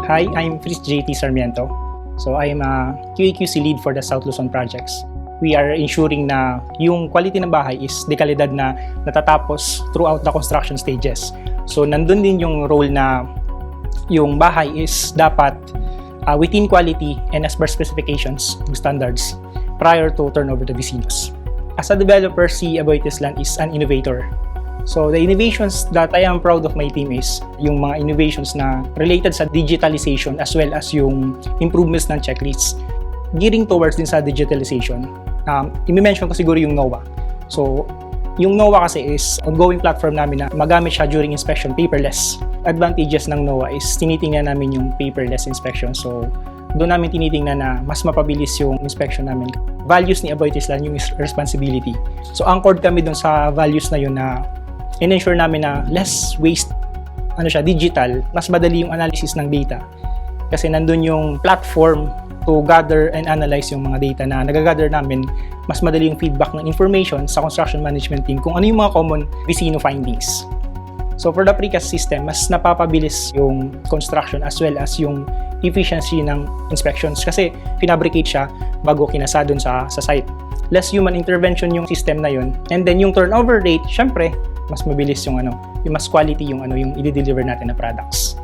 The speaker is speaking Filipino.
Hi, I'm Fritz JT Sarmiento. So I'm a QA/QC lead for the South Luzon projects. We are ensuring na yung quality ng bahay is de kalidad na natatapos throughout the construction stages. So nandun din yung role na yung bahay is dapat within quality and as per specifications, standards, prior to turnover to vecinos. As a developer, si Aboitizlan is an innovator. So the innovations that I am proud of my team is yung mga innovations na related sa digitalization as well as yung improvements ng checklists. Gearing towards din sa digitalization, i-mention ko siguro yung NOAA. So yung NOAA kasi is ongoing platform namin na magamit siya during inspection paperless. Advantages ng NOAA is tinitingnan namin yung paperless inspection. So doon namin tinitingnan na mas mapabilis yung inspection namin. Values ni Aboitizlan yung responsibility. So anchored kami doon sa values na yun na in-ensure namin na less waste, digital, mas madali yung analysis ng data. Kasi nandun yung platform to gather and analyze yung mga data na nagagather namin, mas madali yung feedback ng information sa construction management team kung ano yung mga common vecino findings. So for the precast system, mas napapabilis yung construction as well as yung efficiency ng inspections kasi pinabricate siya bago kinasa dun sa site. Less human intervention yung system na yun. And then yung turnover rate, syempre, mas mabilis yung mas quality yung yung i-deliver natin na products.